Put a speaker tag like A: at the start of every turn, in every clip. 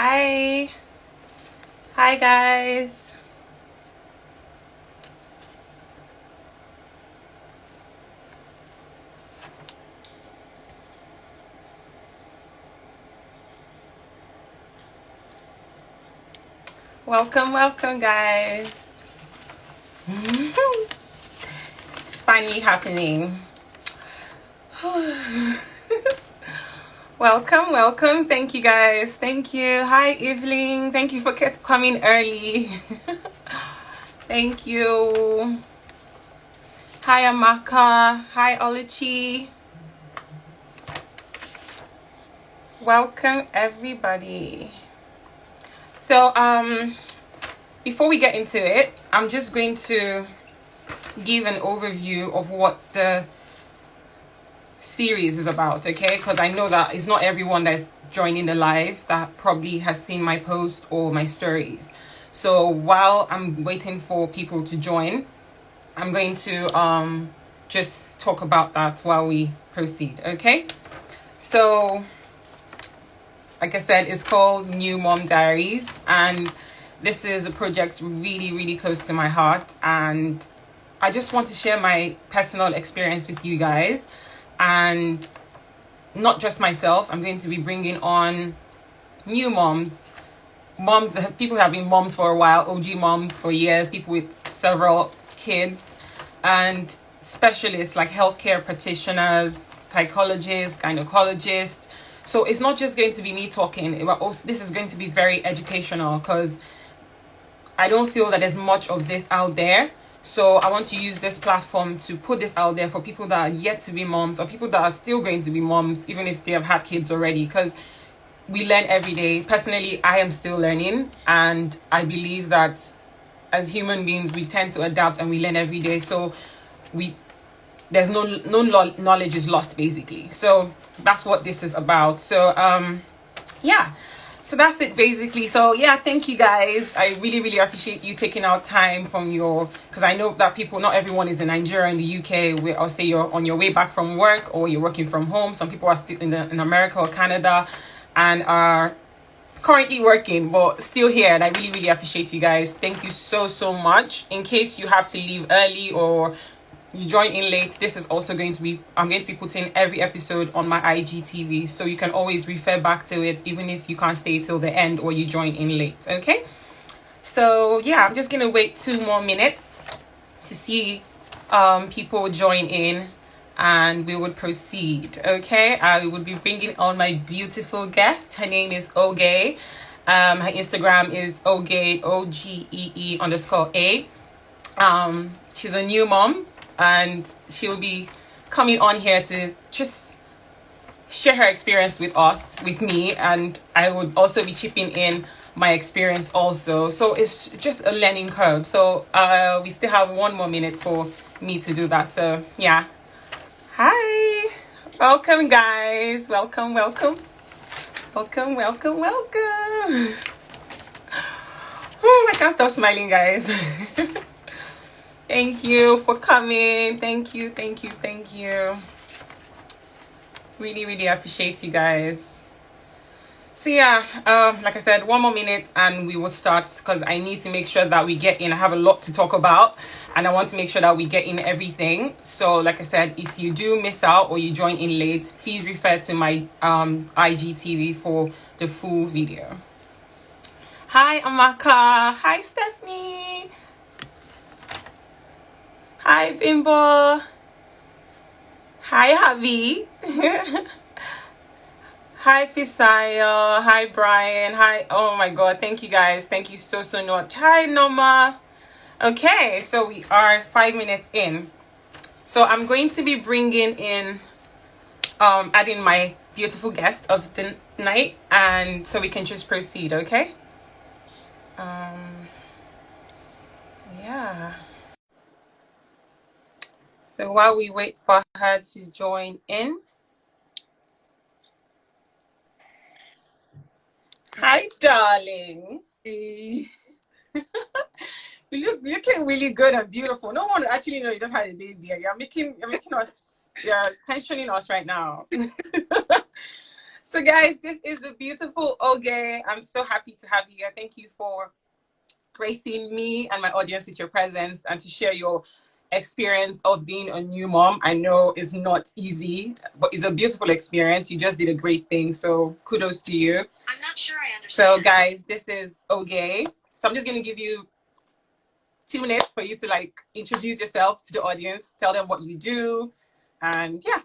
A: Hi. Hi, guys. Welcome, welcome, guys. It's finally happening. Welcome, welcome. Thank you, guys. Thank you. Hi, Evelyn. Thank you for coming early. Thank you. Hi, Amaka. Hi, Oluchi. Welcome, everybody. So, before we get into it, I'm just going to give an overview of what the series is about, okay? Because I know that it's not everyone that's joining the live that probably has seen my post or my stories. So while I'm waiting for people to join, I'm going to just talk about that while we proceed, okay? So like I said, it's called New Mom Diaries, and this is a project really close to my heart, and I just want to share my personal experience with you guys. And not just myself, I'm going to be bringing on new moms, people who have been moms for a while, OG moms for years, people with several kids, and specialists like healthcare practitioners, psychologists, gynecologists. So it's not just going to be me talking, but also this is going to be very educational, because I don't feel that there's much of this out there. So I want to use this platform to put this out there for people that are yet to be moms, or people that are still going to be moms, even if they have had kids already, because we learn every day. Personally, I am still learning, and I believe that as human beings, we tend to adapt and we learn every day. So there's no knowledge is lost, basically. So that's what this is about. So yeah, so that's it basically. So yeah, thank you guys. I really appreciate you taking out time from because I know that not everyone is in Nigeria, in the UK, where I'll say you're on your way back from work or you're working from home. Some people are still in America or Canada and are currently working but still here, and I really appreciate you guys. Thank you so much. In case you have to leave early or you join in late, this is also I'm going to be putting every episode on my IGTV, so you can always refer back to it even if you can't stay till the end or you join in late. Okay, so yeah, I'm just gonna wait 2 more minutes to see people join in, and we would proceed. Okay, I would be bringing on my beautiful guest. Her name is Oge. Her Instagram is Oge, OGEE_A. She's a new mom, and she'll be coming on here to just share her experience with me, and I would also be chipping in my experience also. So it's just a learning curve. So we still have 1 more minute for me to do that. So yeah, hi, welcome guys, welcome. I can't stop smiling, guys. Thank you for coming. Thank you. Really appreciate you guys. So yeah, like I said, 1 more minute and we will start, because I need to make sure that we get in. I have a lot to talk about, and I want to make sure that we get in everything. So like I said, if you do miss out or you join in late, please refer to my IGTV for the full video. Hi, Amaka. Hi, Stephanie. Hi, Bimbo. Hi, Javi. Hi, Fisayo. Hi, Brian. Hi. Oh my God. Thank you guys. Thank you so much. Hi, Noma. Okay, so we are 5 minutes in. So I'm going to be bringing in, adding my beautiful guest of the night, and so we can just proceed. Okay. Yeah. So while we wait for her to join in, hi, darling.
B: Hey.
A: You're looking really good and beautiful. No one actually know you just had a baby. You're making us, you're pensioning us right now. So guys, this is the beautiful Oge. I'm so happy to have you here. Thank you for gracing me and my audience with your presence and to share your experience of being a new mom. I know it's not easy, but it's a beautiful experience. You just did a great thing. So kudos to you. I'm not sure I understand. So guys, this is Oge. So I'm just going to give you 2 minutes for you to like introduce yourself to the audience, tell them what you do, and yeah.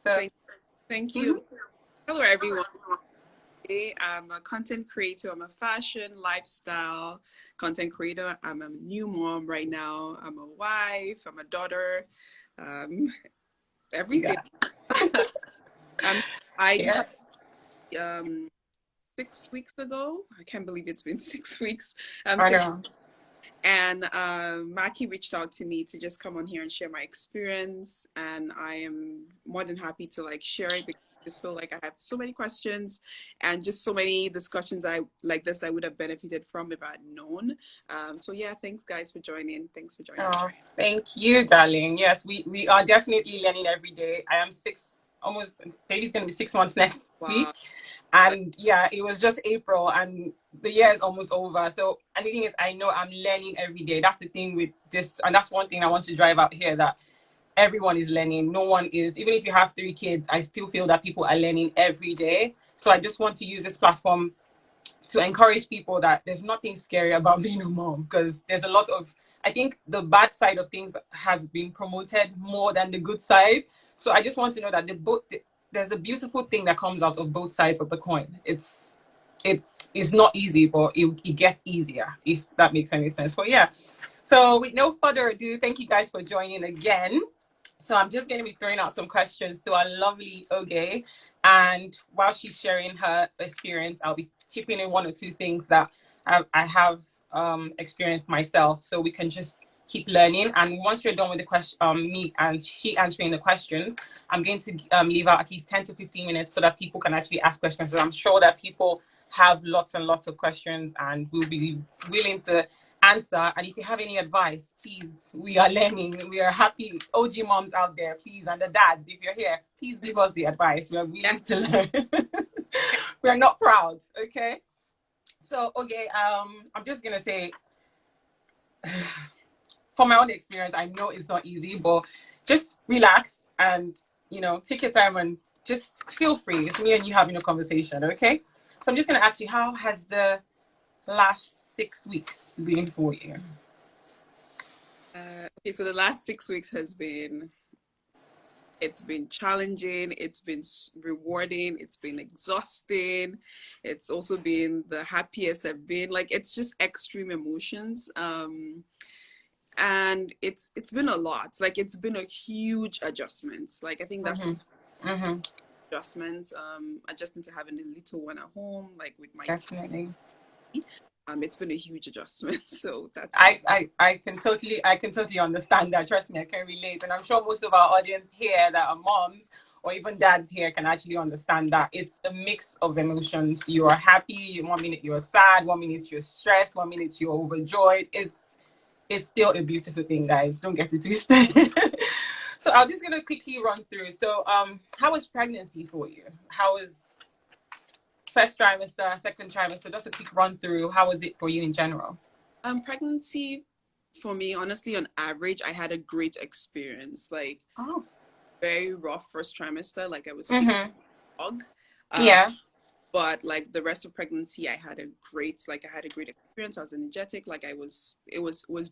A: So
B: thank you. Hello everyone. I'm a content creator. I'm a fashion lifestyle content creator. I'm a new mom right now. I'm a wife. I'm a daughter. Everything. I just had, 6 weeks ago. I can't believe it's been 6 weeks.
A: I know.
B: And Maki reached out to me to just come on here and share my experience, and I am more than happy to like share it because I just feel like I have so many questions and just so many discussions I would have benefited from if I had known. So yeah, thanks guys for joining. Thanks for joining.
A: Oh, thank you, darling. Yes, we are definitely learning every day. I am baby's gonna be 6 months next week. And yeah, it was just April and the year is almost over. So, and the thing is, I know I'm learning every day. That's the thing with this. And that's one thing I want to drive out here, that everyone is learning. No one is, even if you have 3 kids, I still feel that people are learning every day. So I just want to use this platform to encourage people that there's nothing scary about being a mom, because there's a lot of, I think the bad side of things has been promoted more than the good side. So I just want to know that there's a beautiful thing that comes out of both sides of the coin. It's not easy, but it gets easier, if that makes any sense. But yeah, so with no further ado, thank you guys for joining again. So I'm just going to be throwing out some questions to our lovely Oge, and while she's sharing her experience, I'll be chipping in 1 or 2 things that I have experienced myself, so we can just keep learning. And once you're done with the question, me and she answering the questions, I'm going to leave out at least 10 to 15 minutes so that people can actually ask questions. So I'm sure that people have lots and lots of questions and will be willing to answer. And if you have any advice, please, we are learning. We are happy OG moms out there, please, and the dads, if you're here, please give us the advice. We are willing to learn. We are not proud, okay? So, okay, I'm just gonna say, from my own experience, I know it's not easy, but just relax and, you know, take your time and just feel free. It's me and you having a conversation, okay? So I'm just gonna ask you, how has the last 6 weeks been for you?
B: Okay, so the last 6 weeks it's been challenging, it's been rewarding, it's been exhausting, it's also been the happiest I've been. Like, it's just extreme emotions. And it's been a lot. Like, it's been a huge adjustment. Like, I think that's adjustment, adjusting to having a little one at home, like with my
A: definitely
B: team. It's been a huge adjustment. So that's
A: I can totally understand that. Trust me, I can relate. And I'm sure most of our audience here that are moms or even dads here can actually understand that it's a mix of emotions. You are happy, 1 minute you're sad, 1 minute you're stressed, 1 minute you're overjoyed. It's still a beautiful thing, guys. Don't get it twisted. So I'm just gonna quickly run through. So how was pregnancy for you? How was first trimester, second trimester? Just a quick run through. How was it for you in general?
B: Pregnancy for me, honestly, on average, I had a great experience. Like, very rough first trimester. Like, I was sick dog.
A: Yeah.
B: But like the rest of pregnancy, I had a great experience. I was energetic. Like, it was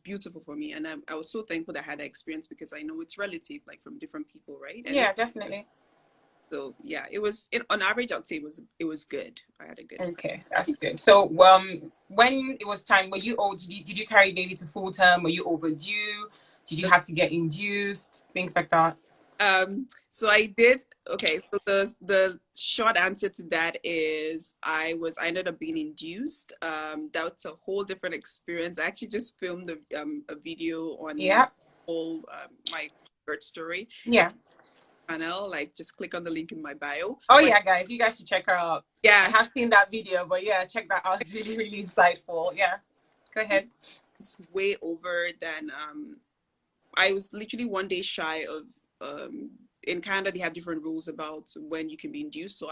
B: beautiful for me. And I was so thankful that I had that experience, because I know it's relative, like from different people, right? And
A: yeah, definitely.
B: So yeah, on average, I'd say it was good. I had a good.
A: Okay, that's good. So when it was time, were you did you carry baby to full term? Were you overdue? Did you have to get induced? Things like that?
B: So I did. Okay, so the short answer to that is I ended up being induced. That's a whole different experience. I actually just filmed a video on whole my birth story.
A: Yeah.
B: Channel, like just click on the link in my bio.
A: Oh yeah, guys, you guys should check her out.
B: Yeah,
A: I have seen that video, but yeah, check that out. It's really, really insightful. Yeah, go ahead.
B: It's way over than I was literally 1 day shy of in Canada. They have different rules about when you can be induced, so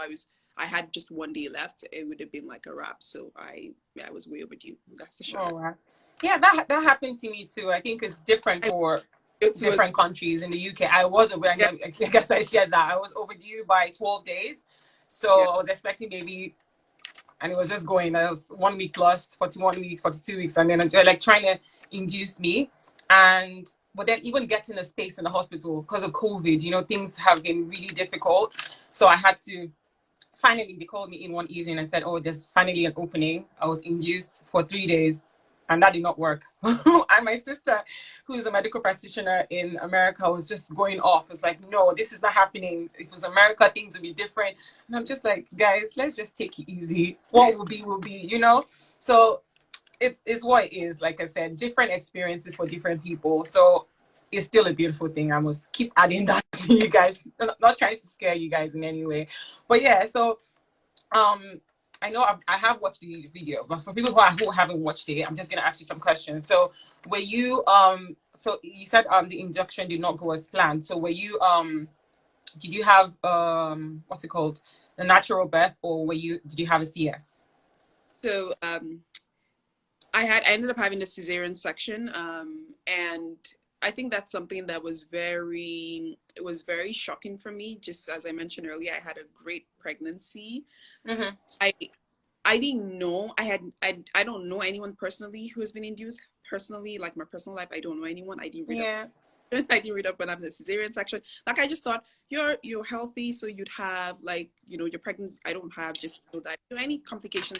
B: I had just 1 day left, it would have been like a wrap. So I was way overdue. That's the short.
A: Oh, wow. Yeah, that happened to me too. I think it's different
B: I
A: for
B: it was
A: different countries. In the UK, I was over.
B: yeah,
A: I guess I shared that I was overdue by 12 days, so
B: yeah.
A: I was expecting maybe, and it was just going. I was 1 week lost, 41 weeks, 42 weeks, and then they're like trying to induce me, and but then even getting a space in the hospital because of COVID, things have been really difficult. So I had to finally, they called me in one evening and said, "Oh, there's finally an opening." I was induced for 3 days, and that did not work. And my sister, who is a medical practitioner in America, was just going off. It's like, "No, this is not happening. If it was America, things would be different." And I'm just like, "Guys, let's just take it easy. What will be." So it's what it is. Like I said, different experiences for different people. So it's still a beautiful thing. I must keep adding that to you guys. Not trying to scare you guys in any way, but yeah. So I know I have watched the video, but for people who haven't watched it, I'm just gonna ask you some questions. So were you so you said the induction did not go as planned. So were you did you have what's it called, a natural birth, or did you have a CS?
B: So I ended up having a cesarean section, and I think that's something that was very shocking for me. Just as I mentioned earlier, I had a great pregnancy. So I didn't know I don't know anyone personally who has been induced. Personally, like my personal life, I don't know anyone. I didn't read up. I didn't read up when I'm in the cesarean section. Like I just thought you're healthy, so you'd have like your pregnancy. I don't have just that any complications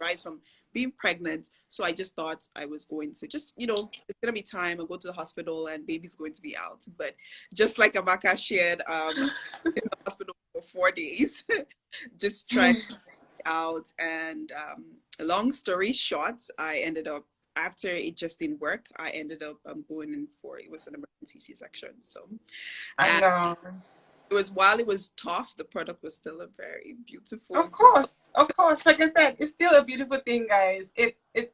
B: arise from being pregnant. So I just thought I was going to just it's gonna be time. I'll go to the hospital and baby's going to be out. But just like Amaka shared, in the hospital for 4 days, just trying out. And long story short, I ended up, after it just didn't work, I ended up going in for, it was an emergency C-section. So
A: I know.
B: while it was tough, the product was still a very beautiful.
A: Of course. Like I said, it's still a beautiful thing, guys. It's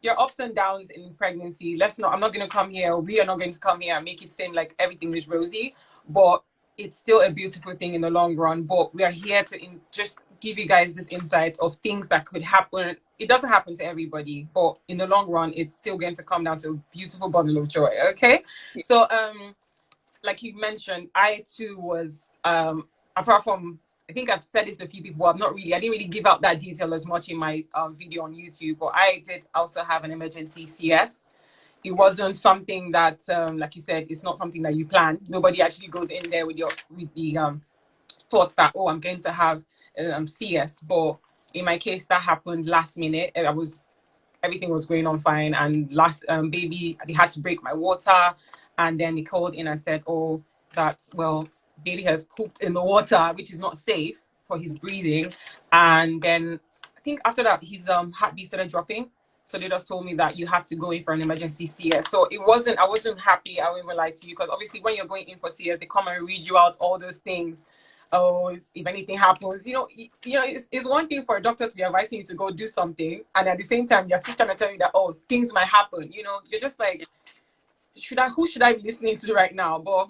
A: your ups and downs in pregnancy. I'm not going to come here. We are not going to come here and make it seem like everything is rosy, but it's still a beautiful thing in the long run. But we are here to just give you guys this insight of things that could happen. It doesn't happen to everybody, but in the long run, it's still going to come down to a beautiful bundle of joy. Okay. So, like you mentioned, I too was, apart from, I think I've said this to a few people, I didn't really give out that detail as much in my video on YouTube, but I did also have an emergency CS. It wasn't something that, like you said, it's not something that you plan. Nobody actually goes in there with the thoughts that, oh, I'm going to have CS. But in my case, that happened last minute. Everything was going on fine. And last baby, they had to break my water. And then they called in and said, oh, baby has pooped in the water, which is not safe for his breathing. And then I think after that, his heartbeat started dropping. So they just told me that you have to go in for an emergency CS. So I wasn't happy. I won't even lie to you, because obviously when you're going in for CS, they come and read you out all those things. Oh, if anything happens, it's one thing for a doctor to be advising you to go do something, and at the same time, they're still trying to tell you that, oh, things might happen. You're just like, who should I be listening to right now? But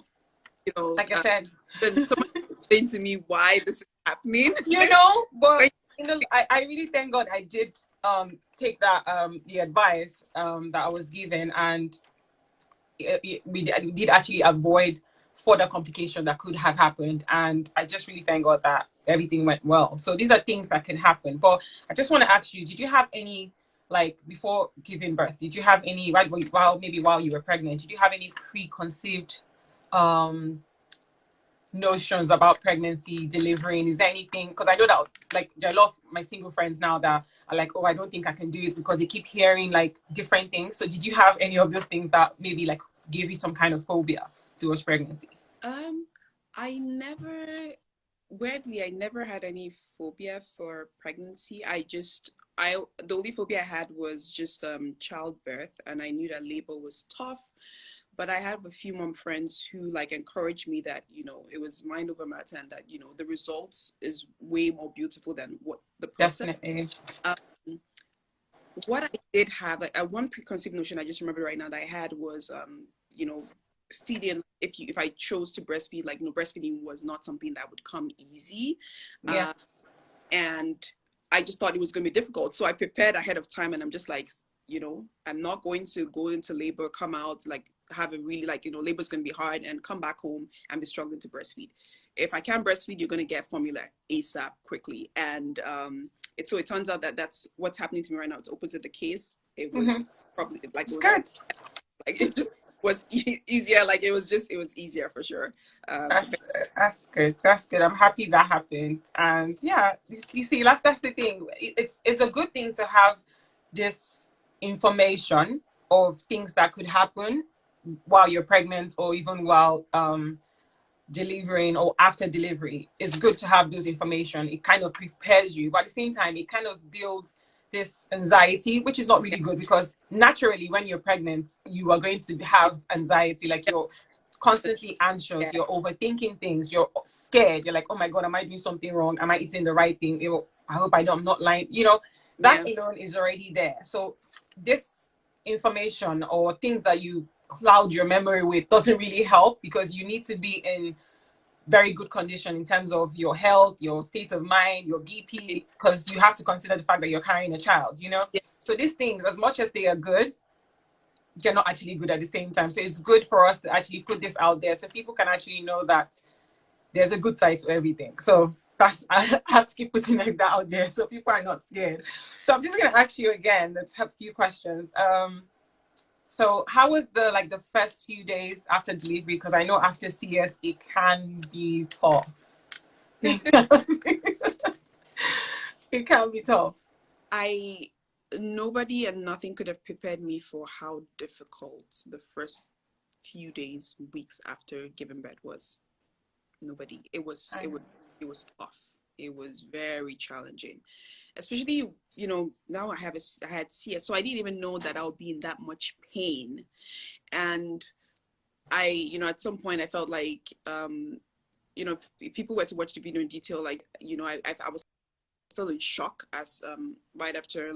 A: like I said,
B: then someone explained to me why this is happening.
A: But I really thank God I did take that the advice that I was given, and we did actually avoid further complication that could have happened. And I just really thank God that everything went well. So these are things that can happen. But I just want to ask you, did you have any, like, before giving birth, did you have any, while you were pregnant, did you have any preconceived notions about pregnancy, delivering? Is there anything, because I know that, like, there are a lot of my single friends now that are like, oh, I don't think I can do it, because they keep hearing like different things. So did you have any of those things that maybe like gave you some kind of phobia towards pregnancy?
B: Weirdly, I never had any phobia for pregnancy. The only phobia I had was just childbirth, and I knew that labor was tough. But I have a few mom friends who like encouraged me that, it was mind over matter, and that, the results is way more beautiful than what the process.
A: Definitely.
B: What I did have, like, one preconceived notion I just remember right now that I had was, feeding. If I chose to breastfeed, like, breastfeeding was not something that would come easy.
A: Yeah.
B: And I just thought it was going to be difficult. So I prepared ahead of time, and I'm just like, you know, I'm not going to go into labor, come out, like have a really, like, you know, labor's going to be hard and come back home and be struggling to breastfeed. If I can't breastfeed, you're going to get formula ASAP quickly. And so it turns out that that's what's happening to me right now. It's opposite the case. It was probably like,
A: it's good.
B: Like it just was easier. Like it was easier for sure.
A: That's good. That's good. I'm happy that happened. And yeah, you see, that's the thing. It's a good thing to have this information of things that could happen while you're pregnant, or even while delivering or after delivery. It's good to have those information. It kind of prepares you, but at the same time, it kind of builds this anxiety, which is not really good, because naturally when you're pregnant, you are going to have anxiety. Like you're constantly anxious, you're overthinking things, you're scared, you're like, oh my God, am I doing something wrong? Am I eating the right thing? I hope I'm not lying. You know, that alone is already there. So this information or things that you cloud your memory with doesn't really help, because you need to be in very good condition in terms of your health, your state of mind, your BP, because you have to consider the fact that you're carrying a child, you know? So these things, as much as they are good, they're not actually good at the same time. So it's good for us to actually put this out there so people can actually know that there's a good side to everything. So that's, I have to keep putting that out there so people are not scared. So I'm just going to ask you again, let's have a few questions. So how was the first few days after delivery? Because I know after CS it can be tough. It can be tough.
B: Nobody and nothing could have prepared me for how difficult the first few days, weeks after giving birth was. Nobody. It was tough. It was very challenging, especially, you know, now I had CS, so I didn't even know that I would be in that much pain. And I, you know, at some point I felt like, you know, if people were to watch the video in detail, like, you know, I was still in shock as right after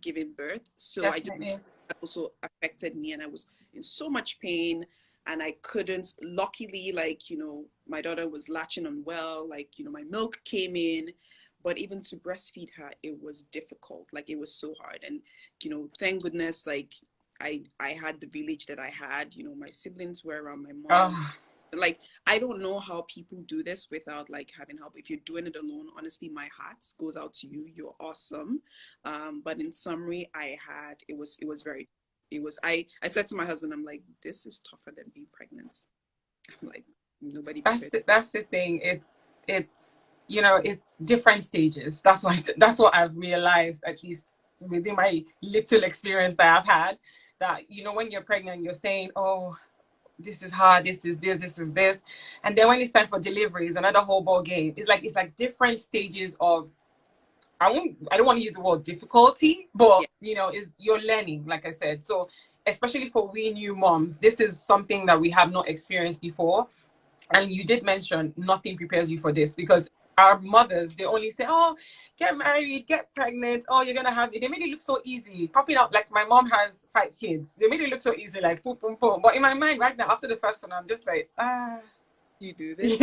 B: giving birth. So
A: Definitely.
B: that also affected me, and I was in so much pain, and I couldn't, luckily, like, you know, my daughter was latching on well, like, you know, my milk came in, but even to breastfeed her, it was difficult. Like it was so hard. And, you know, thank goodness, like I had the village that I had, you know, my siblings were around, my mom. Like, I don't know how people do this without like having help. If you're doing it alone, honestly, my heart goes out to you. You're awesome. But in summary, I said to my husband, I'm like, this is tougher than being pregnant. I'm like, nobody.
A: That's the thing. It's you know, it's different stages. That's what I've realized, at least within my little experience that I've had, that, you know, when you're pregnant, you're saying, oh, this is hard, this is this, and then when it's time for delivery, it's another whole ball game. It's like different stages of, I don't want to use the word difficulty, but you know, you're learning, like I said. So especially for we new moms, this is something that we have not experienced before. And you did mention nothing prepares you for this, because our mothers, they only say, oh, get married, get pregnant, oh, you're gonna have it. They made it look so easy, popping out. Like my mom has 5 kids, they made it look so easy, like boom boom boom. But in my mind right now, after the first one, I'm just like,
B: do you do this?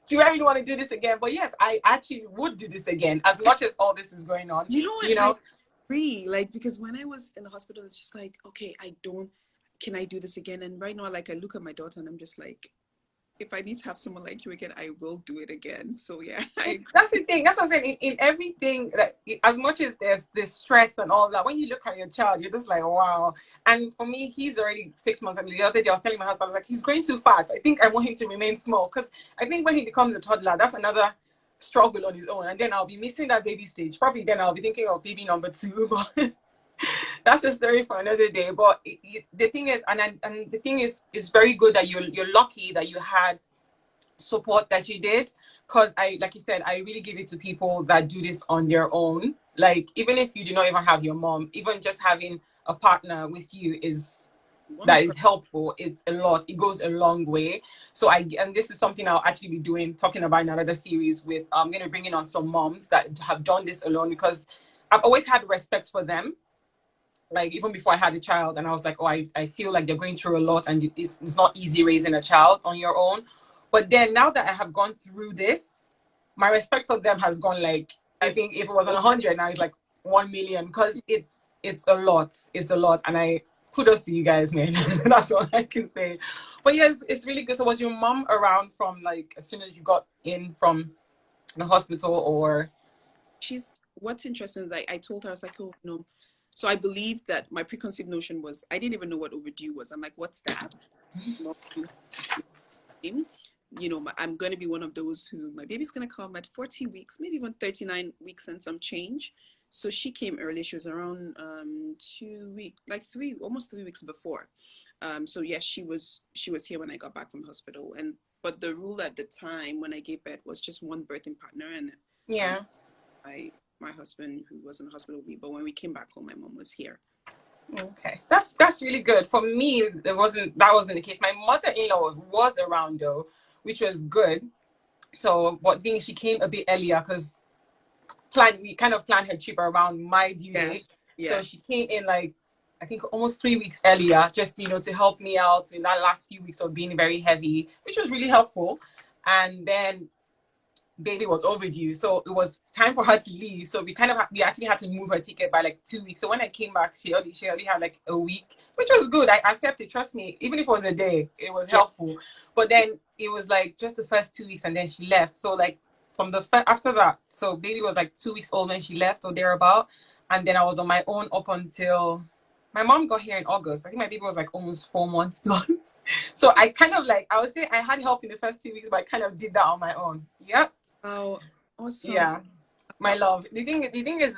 A: Do I really want to do this again? But yes, I actually would do this again, as much as all this is going on.
B: You know what? I agree. Like, because when I was in the hospital, it's just like, okay, can I do this again? And right now, like, I look at my daughter and I'm just like, if I need to have someone like you again, I will do it again. So yeah,
A: that's the thing. That's what I'm saying. In everything, that as much as there's this stress and all that, when you look at your child, you're just like, wow. And for me, he's already 6 months. And the other day, I was telling my husband, I was like, he's growing too fast. I think I want him to remain small, because I think when he becomes a toddler, that's another struggle on his own. And then I'll be missing that baby stage. Probably then I'll be thinking of baby number 2. But that's a story for another day. But the thing is, and the thing is, it's very good that you're lucky that you had support that you did, because like you said, I really give it to people that do this on their own. Like, even if you do not even have your mom, even just having a partner with you is helpful. It's a lot. It goes a long way. So and this is something I'll actually be talking about in another series with, I'm going to bring in on some moms that have done this alone, because I've always had respect for them. Like, even before I had a child, and I was like, oh, I feel like they're going through a lot, and it's not easy raising a child on your own. But then now that I have gone through this, my respect for them has gone like, I
B: It's
A: think if it was on 100 now it's like 1 million, because it's a lot. It's a lot, and I kudos to you guys, man. That's all I can say. But yes, it's really good. So was your mom around from like as soon as you got in from the hospital, or?
B: she's what's interesting is like I told her, I was like, oh no. So I believed that my preconceived notion was I didn't even know what overdue was. I'm like, what's that? Mom, you know, I'm going to be one of those who my baby's going to come at 40 weeks, maybe even 39 weeks and some change. So she came early. She was around 2 weeks, like almost 3 weeks before. So yes, she was here when I got back from hospital. And but the rule at the time when I gave birth was just one birthing partner, and um,
A: Yeah.
B: my husband who was in the hospital with me. But when we came back home, my mom was here.
A: Okay, that's really good. For me, that wasn't the case. My mother-in-law was around though, which was good. So, but then she came a bit earlier because we kind of planned her trip around my due
B: Yeah,
A: date. So
B: yeah.
A: she came in like I think almost 3 weeks earlier, just to help me out in that last few weeks of being very heavy, which was really helpful. And then baby was overdue, so it was time for her to leave. So we actually had to move her ticket by like 2 weeks. So when I came back, she only had like a week, which was good. I accepted, trust me. Even if it was a day, it was
B: Yeah.
A: helpful. But then it was like just the first 2 weeks, and then she left. So like after that, so baby was like 2 weeks old when she left or thereabout, and then I was on my own up until my mom got here in August. I think my baby was like almost 4 months plus. So I kind of like, I would say I had help in the first 2 weeks, but I kind of did that on my own. Yep.
B: Oh, awesome.
A: Yeah, my love. The thing is,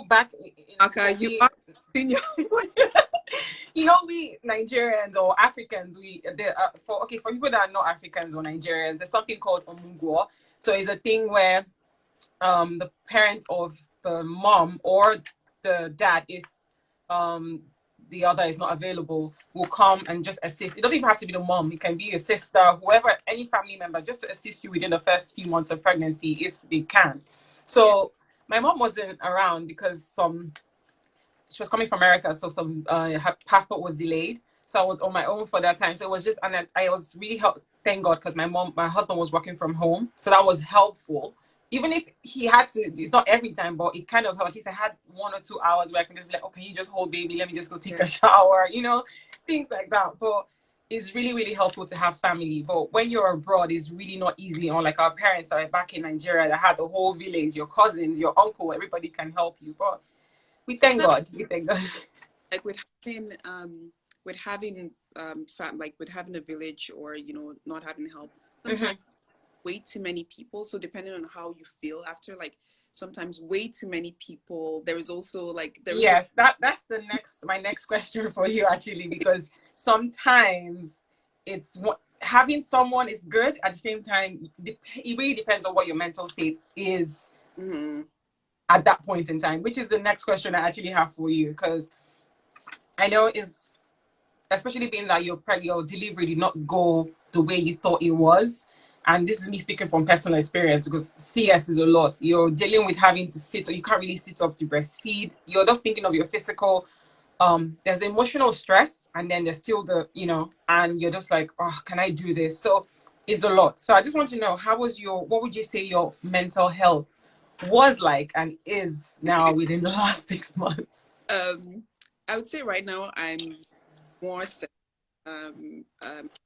A: back
B: Aka,
A: for
B: you
A: we,
B: are senior.
A: we Nigerians or Africans, for people that are not Africans or Nigerians, there's something called omugwo. So it's a thing where the parents of the mom or the dad, if um the other is not available, will come and just assist. It doesn't even have to be the mom. It can be a sister, whoever, any family member, just to assist you within the first few months of pregnancy if they can.
B: Yeah.
A: So my mom wasn't around because she was coming from America, so some her passport was delayed. So I was on my own for that time. So it was just, and I was really thank God, because my husband was working from home, so that was helpful. Even if he had to, it's not every time, but it kind of helped. At least I had 1 or 2 hours where I can just be like, okay, you just hold baby, let me just go take
B: Yeah.
A: a shower, things like that. But it's really, really helpful to have family. But when you're abroad, it's really not easy. Or like our parents are back in Nigeria that had the whole village, your cousins, your uncle, everybody can help you. But we thank God. We thank God.
B: Like with having like with having a village, or not having help, sometimes
A: Mm-hmm.
B: way too many people. So depending on how you feel after, like sometimes way too many people. There is also like there was
A: Yes, that's my next question for you actually, because sometimes having someone is good. At the same time, it really depends on what your mental state is
B: mm-hmm.
A: at that point in time, which is the next question I actually have for you, because I know is especially being that your delivery did not go the way you thought it was. And this is me speaking from personal experience, because CS is a lot. You're dealing with having to sit, or you can't really sit up to breastfeed. You're just thinking of your physical. There's the emotional stress, and then there's still and you're just like, oh, can I do this? So it's a lot. So I just want to know, what would you say your mental health was like and is now within the last 6 months?
B: um I would say right now I'm more I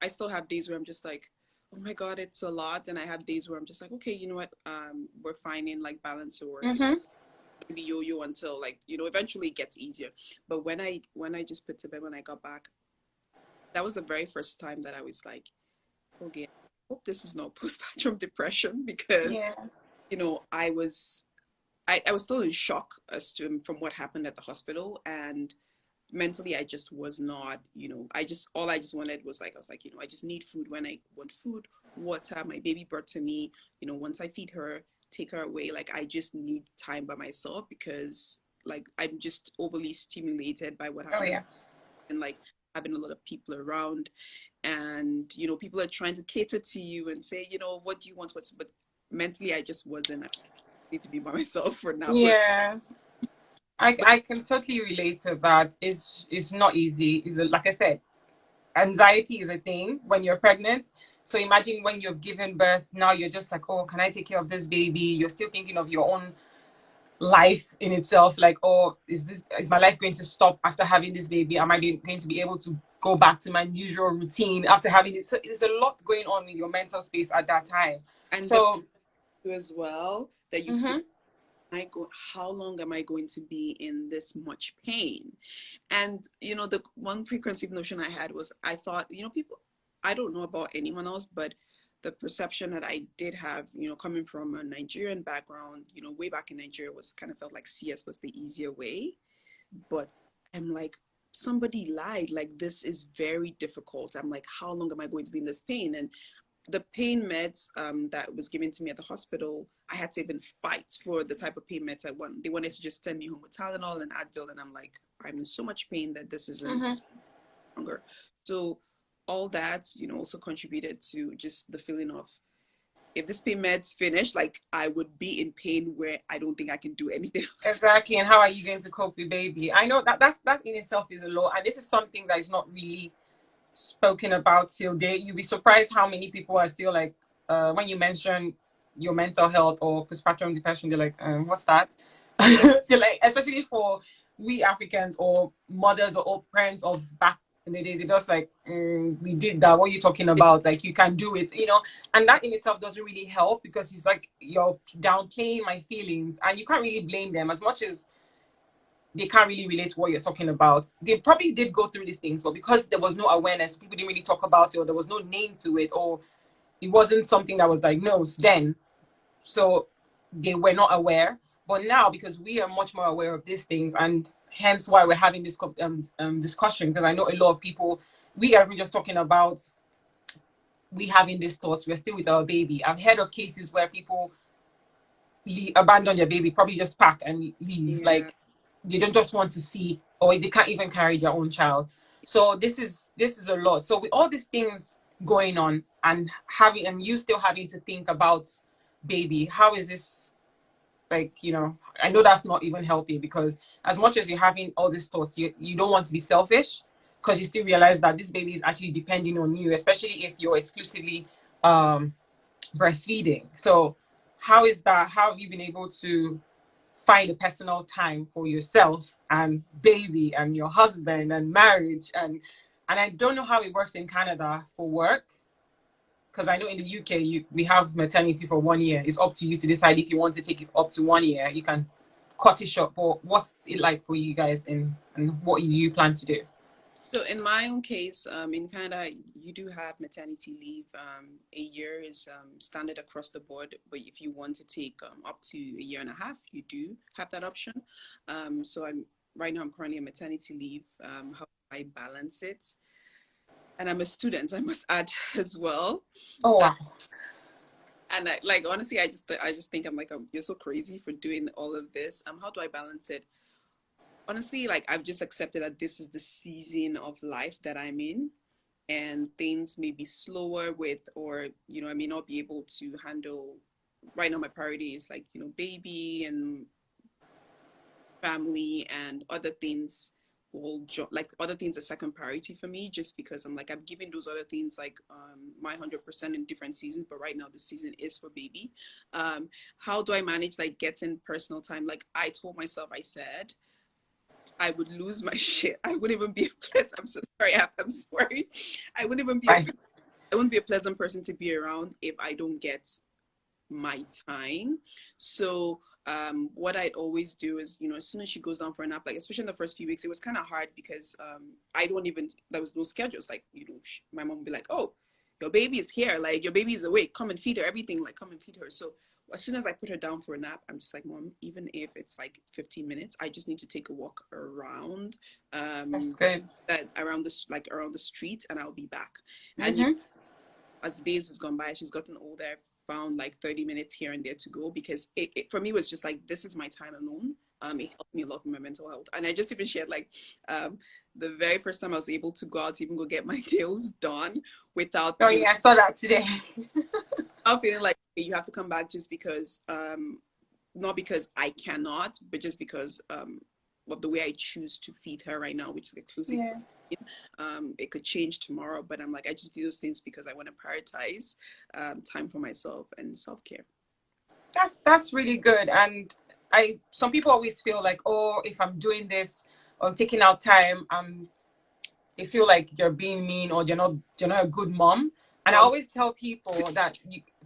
B: still have days where I'm just like, oh my God, it's a lot. And I have days where I'm just like, okay, you know what? We're finding like balance, or it's
A: Mm-hmm.
B: gonna be yo-yo until like, eventually it gets easier. But when I just put to bed when I got back, that was the very first time that I was like, okay, I hope this is not postpartum depression, because,
A: Yeah.
B: I was still in shock as to from what happened at the hospital. And mentally I just was not, all I just wanted was like, I was like, I just need food when I want food, water, my baby brought to me, once I feed her, take her away, like I just need time by myself, because like I'm just overly stimulated by what
A: Oh
B: happened,
A: yeah.
B: and like having a lot of people around, and people are trying to cater to you and say, what do you want, but mentally I just wasn't. I need to be by myself for now.
A: Yeah. I
B: But
A: I can totally relate to that. It's not easy. Like I said, anxiety is a thing when you're pregnant. So imagine when you've given birth, now you're just like, oh, can I take care of this baby? You're still thinking of your own life in itself, like, oh, is my life going to stop after having this baby? Am I going to be able to go back to my usual routine after having it? So there's a lot going on in your mental space at that time.
B: And
A: So
B: as well, that you feel, how long am I going to be in this much pain? And the one preconceived notion I had was, I thought, people, I don't know about anyone else, but the perception that I did have, coming from a Nigerian background, way back in Nigeria, was kind of felt like CS was the easier way. But I'm like, somebody lied, like, this is very difficult. I'm like, how long am I going to be in this pain? And the pain meds that was given to me at the hospital, I had to even fight for the type of pain meds I want. They wanted to just send me home with Tylenol and Advil, and I'm like, I'm in so much pain that this isn't longer. So all that, also contributed to just the feeling of, if this pain meds finish, like, I would be in pain where I don't think I can do anything else.
A: Exactly. And how are you going to cope with baby? I know that in itself is a lot, and this is something that is not really spoken about till date. You'll be surprised how many people are still like, when you mention your mental health or postpartum depression, they're like, what's that? They're like, especially for we Africans or mothers or parents of back in the days, it's just like, we did that. What are you talking about? Like, you can do it, and that in itself doesn't really help, because it's like you're downplaying my feelings, and you can't really blame them as much as they can't really relate to what you're talking about. They probably did go through these things, but because there was no awareness, people didn't really talk about it, or there was no name to it, or it wasn't something that was diagnosed then. So they were not aware. But now, because we are much more aware of these things, and hence why we're having this discussion, because I know a lot of people, we are just talking about we having these thoughts, we're still with our baby. I've heard of cases where people abandon their baby, probably just pack and leave.
B: Yeah.
A: Like, they don't just want to see, or they can't even carry their own child. So this is a lot. So with all these things going on, and you still having to think about baby, how is this, like, I know that's not even healthy, because as much as you're having all these thoughts, you don't want to be selfish, because you still realize that this baby is actually depending on you, especially if you're exclusively breastfeeding. So how is that? How have you been able to find a personal time for yourself and baby and your husband and marriage? And I don't know how it works in Canada for work, because I know in the UK we have maternity for 1 year. It's up to you to decide if you want to take it up to 1 year. You can cut it short. But what's it like for you guys, and what do you plan to do?
B: So in my own case, in Canada, you do have maternity leave. A year is standard across the board, but if you want to take up to a year and a half, you do have that option. So right now I'm currently on maternity leave. How do I balance it? And I'm a student, I must add as well.
A: Oh wow.
B: And like, honestly, I just think I'm like, you're so crazy for doing all of this. How do I balance it? Honestly, like, I've just accepted that this is the season of life that I'm in, and things may be slower or I may not be able to handle. Right now my priority is like, baby and family, and other things like other things are second priority for me, just because I'm like, I'm giving those other things like my 100% in different seasons, but right now this season is for baby. How do I manage like getting personal time? Like, I told myself, I said I would lose my shit. I wouldn't even be a pleasant. I'm so sorry. I'm sorry. I wouldn't even be. I wouldn't be a pleasant person to be around if I don't get my time. So what I'd always do is, as soon as she goes down for a nap, like especially in the first few weeks, it was kind of hard because there was no schedules. Like, my mom would be like, oh, your baby is here. Like, your baby is awake. Come and feed her. Everything, like, come and feed her. So as soon as I put her down for a nap, I'm just like, Mom, even if it's like 15 minutes, I just need to take a walk around
A: That's good.
B: around the street, and I'll be back. And as days has gone by, she's gotten older, found like 30 minutes here and there to go, because it for me was just like, this is my time alone. It helped me a lot with my mental health. And I just even shared, like, the very first time I was able to go out to even go get my nails done without
A: yeah, I saw that today.
B: I'm feeling like you have to come back, just because not because I cannot, but just because of the way I choose to feed her right now, which is exclusive. It could change tomorrow, but I'm like, I just do those things because I want to prioritize time for myself and self-care.
A: That's really good. And some people always feel like, oh, if I'm doing this or I'm taking out time, they feel like you're being mean or you're not a good mom. And I
B: Well,
A: always tell people that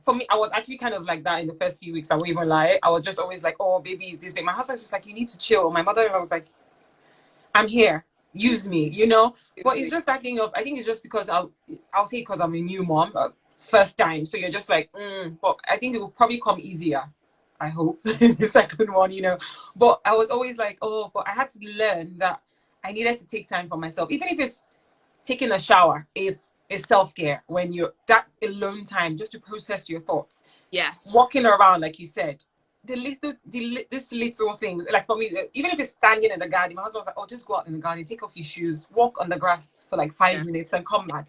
A: for me, I was actually kind of like that in the first few weeks. I won't even lie. I was just always like, oh, baby, is this big? My husband's just like, you need to chill. My mother-in-law was like, I'm here. Use me. But
B: it's
A: it's just that thing of, I think it's just because I'll say because I'm a new mom, first time. So you're just like, but I think it will probably come easier. I hope the second one. But I was always like, oh, but I had to learn that I needed to take time for myself, even if it's taking a shower. It's self-care when you're that alone time just to process your thoughts,
B: yes,
A: walking around like you said, these little things. Like for me, even if it's standing in the garden, my husband was like, oh, just go out in the garden, take off your shoes, walk on the grass for like five
B: yeah,
A: minutes and come back.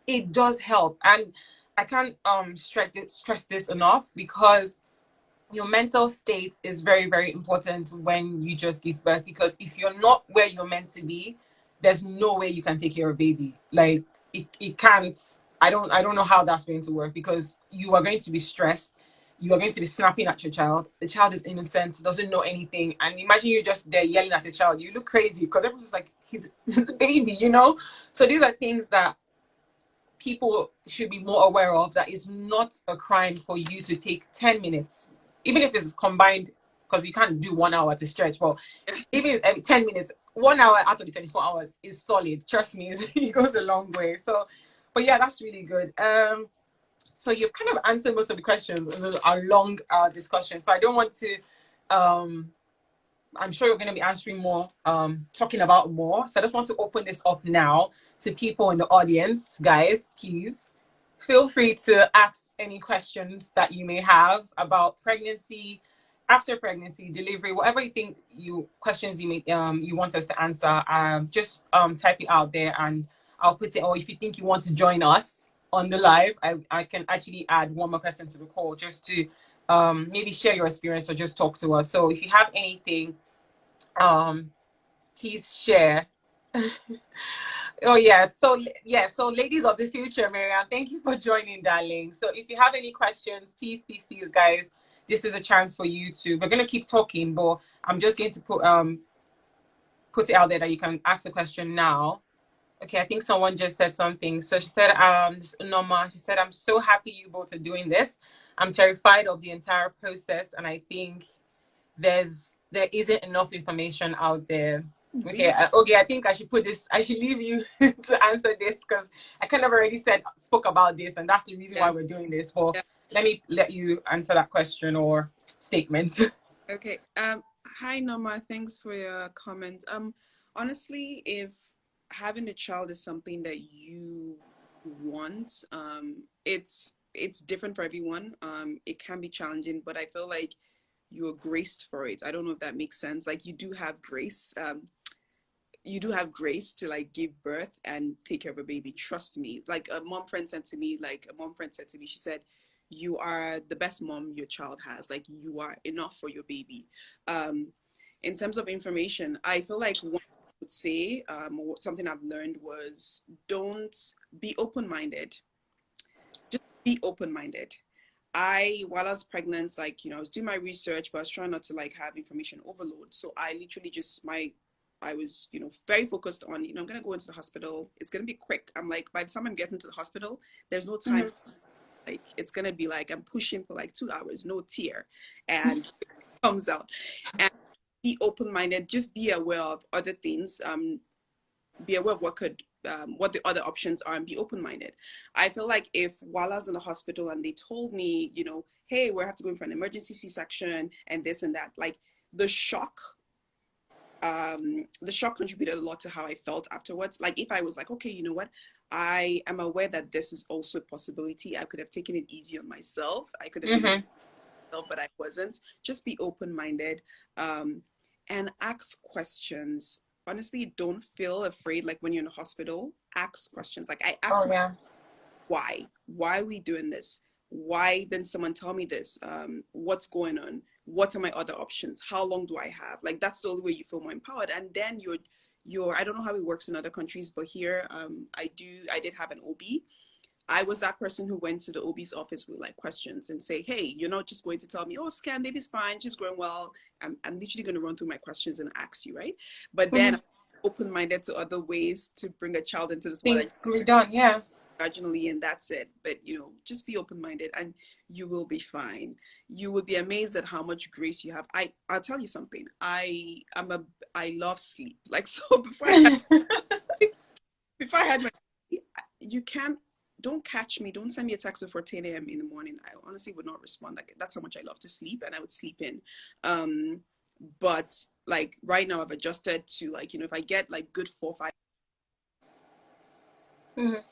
A: It does help. And I can't stress this enough, because your mental state is very, very important when you just give birth, because if you're not where you're meant to be, there's no way you can take care of a baby. Like it can't. I don't know how that's going to work, because you are going to be stressed. You are going to be snapping at your child. The child is innocent, doesn't know anything, and imagine you just there yelling at a child. You look crazy because everyone's like, he's a baby. So these are things that people should be more aware of, that it's not a crime for you to take 10 minutes, even if it's combined, because you can't do 1 hour to stretch. But even 10 minutes, 1 hour out of the 24 hours is solid. Trust me, it goes a long way. So, but yeah, that's really good. So you've kind of answered most of the questions in our long discussion. So I don't want to, I'm sure you're going to be answering more, talking about more. So I just want to open this up now to people in the audience. Guys, please feel free to ask any questions that you may have about pregnancy, after pregnancy, delivery, whatever you think questions you may you want us to answer. Just type it out there and I'll put it. Or if you think you want to join us on the live, I can actually add one more question to the call, just to maybe share your experience or just talk to us. So if you have anything, please share. Oh yeah. So ladies of the future, Marianne, thank you for joining, darling. So if you have any questions, please, guys, this is a chance for you to. We're gonna keep talking, but I'm just going to put it out there that you can ask a question now. Okay, I think someone just said something. So she said, Norma, she said, I'm so happy you both are doing this. I'm terrified of the entire process, and I think there isn't enough information out there. Okay, I think I should leave you to answer this, because I kind of already spoke about this, and that's the reason why
B: yeah,
A: we're doing this. But
B: yeah.
A: let me let you answer that question or statement.
B: Okay. Hi, Norma. Thanks for your comment. Honestly, if having a child is something that you want, it's different for everyone. It can be challenging, but I feel like you're graced for it. I don't know if that makes sense. Like, you do have grace. You do have grace to like give birth and take care of a baby. Trust me. Like a mom friend said to me, she said, you are the best mom your child has. Like, you are enough for your baby. In terms of information, I feel like one would say, something I've learned was, don't be open-minded. Just be open-minded. While I was pregnant, like, I was doing my research, but I was trying not to like have information overload. So I literally I was, very focused on, I'm going to go into the hospital. It's going to be quick. I'm like, by the time I'm getting to the hospital, there's no time.
A: Mm-hmm.
B: Like, it's going to be like, I'm pushing for like 2 hours, no tear. And it comes out. And be open-minded, just be aware of other things. Be aware of what the other options are, and be open-minded. I feel like if while I was in the hospital and they told me, hey, we have to go in for an emergency C-section and this and that, like the shock contributed a lot to how I felt afterwards. Like, if I was like, okay, you know what, I am aware that this is also a possibility, I could have taken it easy on myself. I could have been myself, but I wasn't. Just be open-minded, and ask questions. Honestly, don't feel afraid. Like, when you're in a hospital, ask questions. Like, I asked why are we doing this? Why didn't someone tell me this? What's going on? What are my other options? How long do I have? Like, that's the only way you feel more empowered. And then I don't know how it works in other countries, but here, I did have an OB. I was that person who went to the OB's office with like questions and say, hey, you're not just going to tell me, oh, scan baby's fine, she's growing well. I'm literally going to run through my questions and ask you, right? But then I'm open-minded to other ways to bring a child into this world.
A: Things can be done, yeah.
B: Vaginally, and that's it. But just be open-minded and you will be fine. You will be amazed at how much grace you have. I'll tell you something. I love sleep. Like, so before I had my, you can't, don't catch me, don't send me a text before 10 a.m. in the morning. I honestly would not respond. Like, that's how much I love to sleep, and I would sleep in. But like right now I've adjusted to, like, if I get like good 4 or 5.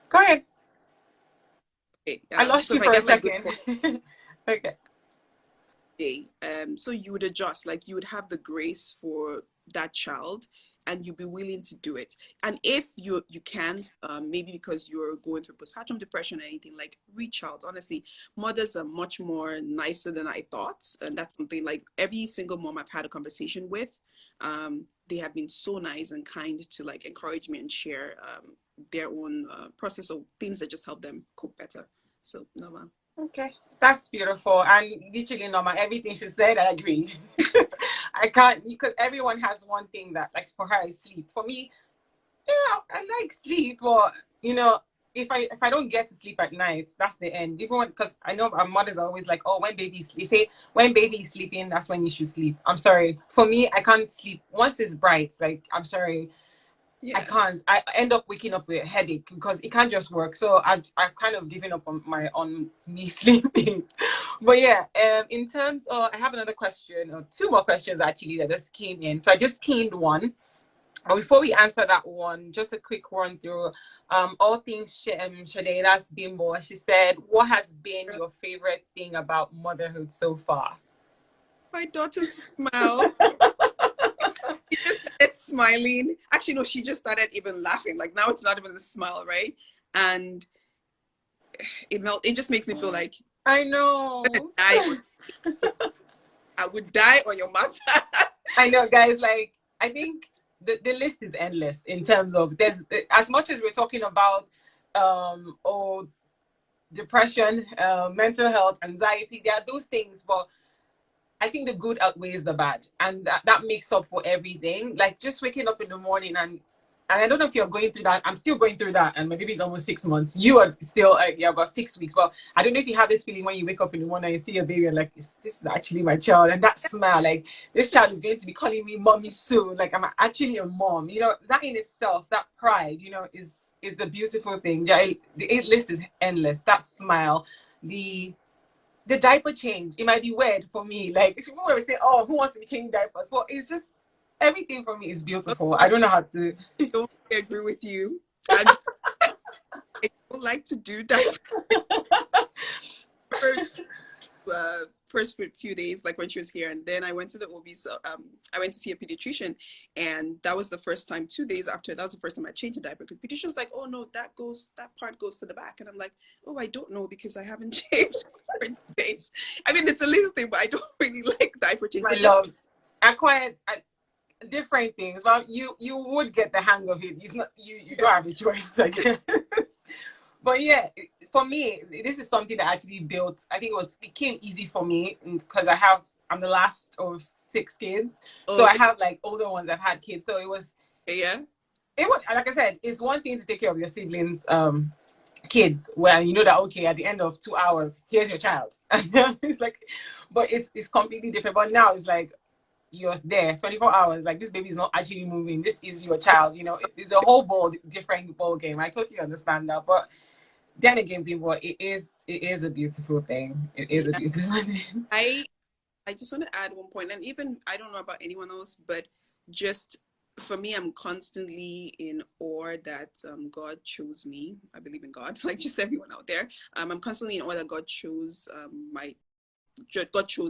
A: Go ahead.
B: Okay,
A: I lost you for a second. Okay.
B: Day, so you would adjust, like you would have the grace for that child, and you'd be willing to do it. And if you can't, maybe because you're going through postpartum depression or anything, like, reach out. Honestly, mothers are much more nicer than I thought, and that's something, like, every single mom I've had a conversation with, they have been so nice and kind to like encourage me and share their own process of things that just help them cope better. So no, ma'am.
A: Okay, that's beautiful. And literally, Norma, everything she said, I agree. I can't, because everyone has one thing that, like, for her is sleep. For me, yeah, I like sleep, but if I don't get to sleep at night, that's the end. Even because I know our mothers are always like, oh, when baby's sleep, say when baby is sleeping, that's when you should sleep. I'm sorry. For me, I can't sleep once it's bright. Like, I'm sorry. Yeah. I can't. I end up waking up with a headache because it can't just work. So I've kind of given up on me sleeping. But yeah, in terms of, I have another question, or two more questions actually that just came in. So I just pinned one. But before we answer that one, just a quick run through all things Shadeda's Bimbo. She said, what has been your favorite thing about motherhood so far?
B: My daughter's smile. She just started smiling. Actually, no, she just started even laughing. Like, now it's not even a smile, right? And it just makes me feel like
A: I know.
B: I would die on your matter.
A: I know, guys. Like, I think the list is endless in terms of, there's, as much as we're talking about depression, mental health, anxiety, there are those things, but I think the good outweighs the bad, and that makes up for everything. Like, just waking up in the morning, and I don't know if you're going through that. I'm still going through that, and my baby's almost 6 months. You are still you're about 6 weeks. Well, I don't know if you have this feeling when you wake up in the morning and you see your baby, and like, this is actually my child, and that smile, like, this child is going to be calling me mommy soon. Like, I'm actually a mom. That in itself, that pride, is a beautiful thing. The list is endless. That smile, the diaper change, it might be weird for me. Like, people will say, oh, who wants to be changing diapers? Well, it's just, everything for me is beautiful. I don't know how to.
B: I don't agree with you. I don't like to do diapers. First few days, like when she was here, and then I went to the OB. So I went to see a pediatrician, and that was the first time. 2 days after, that was the first time I changed a diaper. Because pediatrician was like, "Oh no, that part goes to the back," and I'm like, "Oh, I don't know because I haven't changed days." I mean, it's a little thing, but I don't really like diaper change.
A: I love acquired different things. Well, you would get the hang of it. It's not you don't have a choice, I guess. But yeah, for me, this is something that actually built. I think it came easy for me because I'm the last of 6 kids. Okay. So I have like older ones that have had kids. So it was, like I said, it's one thing to take care of your siblings, kids, where you know that, okay, at the end of 2 hours, here's your child. It's like, but it's completely different. But now it's like, you're there 24 hours, like, this baby is not actually moving, this is your child. It's a whole different ball game. I totally understand that, but then again, people, it is a beautiful thing. It is a beautiful thing.
B: I just want to add one point, and even, I don't know about anyone else, but just for me, I'm constantly in awe that God chose me. I believe in God, like just everyone out there. I'm constantly in awe that God chose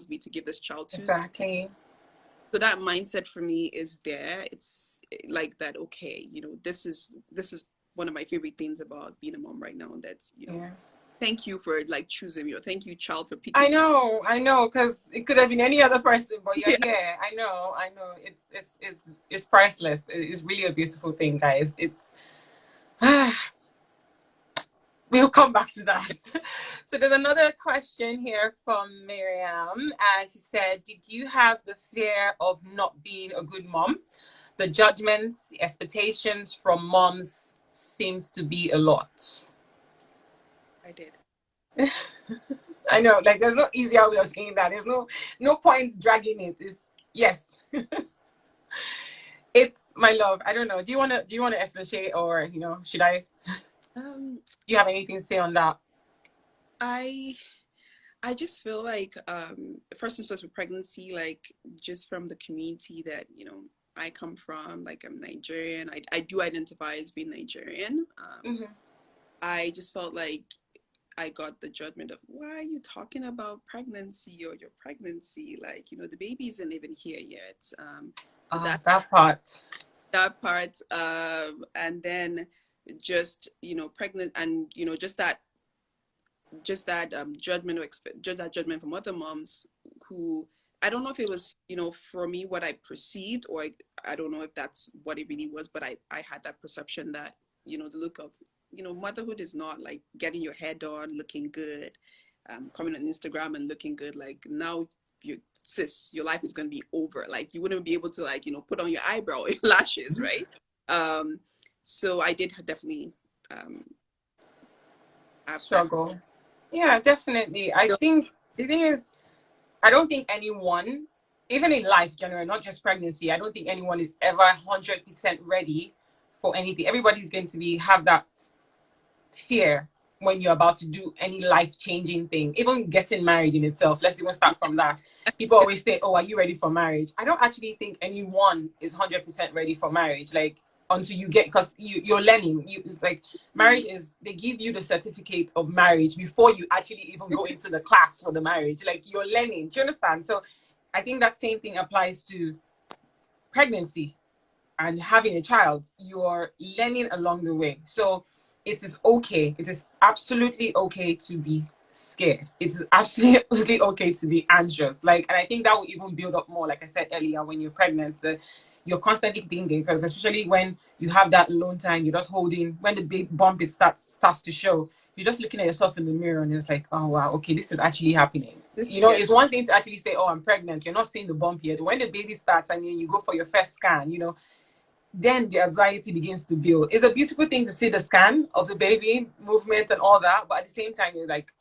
B: me to give this child to.
A: Exactly.
B: So that mindset for me is there. It's like that, okay, this is one of my favorite things about being a mom right now. That's, thank you for like choosing me, or thank you, child, for
A: I
B: picking me.
A: know, because it could have been any other person, but you're
B: Yeah.
A: here. I know. It's priceless. It's really a beautiful thing, guys. It's we'll come back to that. So there's another question here from Miriam, and she said, "Did you have the fear of not being a good mom? The judgments, the expectations from moms seems to be a lot."
B: I did.
A: I know, like there's no easier way of saying that. There's no point dragging it. It's yes. It's my love. I don't know. Do you wanna expatiate, or should I?
B: Um,
A: Do you have anything to say on that?
B: I I just feel like first and first with pregnancy, like just from the community that I come from, like I'm Nigerian. I do identify as being Nigerian.
A: Hmm.
B: I just felt like I got the judgment of, why are you talking about pregnancy or your pregnancy? Like, the baby isn't even here yet. That
A: That part.
B: that part, and then just pregnant, and just that judgment, or just that judgment from other moms who, I don't know if it was for me what I perceived, or I don't know if that's what it really was, but I had that perception that the look of motherhood is not like getting your hair done, looking good, coming on Instagram and looking good. Like, now your life is going to be over. Like, you wouldn't be able to, like, put on your eyebrow or your lashes, right? So I did definitely have that.
A: Struggle. Yeah, definitely. I think the thing is, I don't think anyone, even in life generally, not just pregnancy, I don't think anyone is ever 100% ready for anything. Everybody's going to have that fear when you're about to do any life-changing thing. Even getting married in itself, let's even start from that. People always say, "Oh, are you ready for marriage?" I don't actually think anyone is 100% ready for marriage. Like, until you get, because you're learning. It's like marriage is, they give you the certificate of marriage before you actually even go into the class for the marriage. Like, you're learning. Do you understand? So I think that same thing applies to pregnancy and having a child. You're learning along the way. So it is okay. It is absolutely okay to be scared. It is absolutely okay to be anxious. Like, and I think that will even build up more, like I said earlier, when you're pregnant, that you're constantly thinking, because especially when you have that alone time, you're just holding, when the big bump starts to show, you're just looking at yourself in the mirror, and it's like, oh wow, okay, this is actually happening.
B: This year.
A: It's one thing to actually say, oh, I'm pregnant. You're not seeing the bump yet. When the baby starts and then you go for your first scan, then the anxiety begins to build. It's a beautiful thing to see the scan of the baby movements and all that, but at the same time, you're like,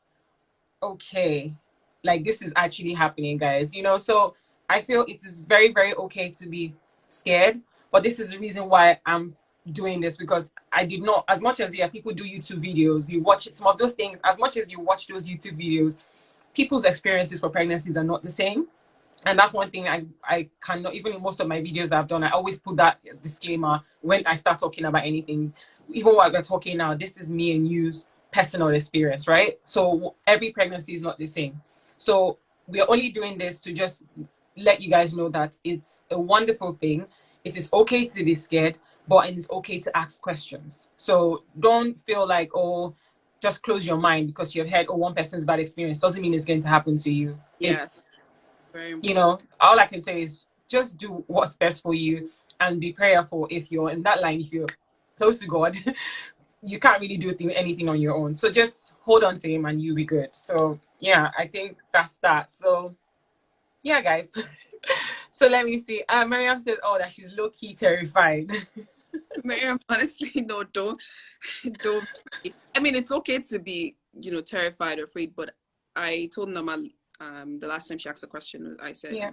A: okay, like this is actually happening, guys. So I feel it is very, very okay to be scared, but this is the reason why I'm doing this, because I did not, as much as people do YouTube videos, you watch it, some of those things, as much as you watch those YouTube videos, people's experiences for pregnancies are not the same. And that's one thing I cannot, even in most of my videos that I've done, I always put that disclaimer when I start talking about anything. Even while we're talking now, this is me and you's personal experience, right? So every pregnancy is not the same. So we're only doing this to just let you guys know that it's a wonderful thing. It is okay to be scared, but it is okay to ask questions. So don't feel like, oh, just close your mind because you've heard, oh, one person's bad experience doesn't mean it's going to happen to you.
B: Yes,
A: It's
B: very important.
A: all I can say is just do what's best for you and be prayerful. If you're in that line, if you're close to God, you can't really do anything on your own. So just hold on to Him and you'll be good. So, yeah, I think that's that. So, yeah, guys. So let me see. Miriam says, oh, that she's low-key terrified.
B: Miriam, honestly, no, don't. I mean, it's okay to be, terrified or afraid, but I told Nama the last time she asked a question, I said,
A: Yeah.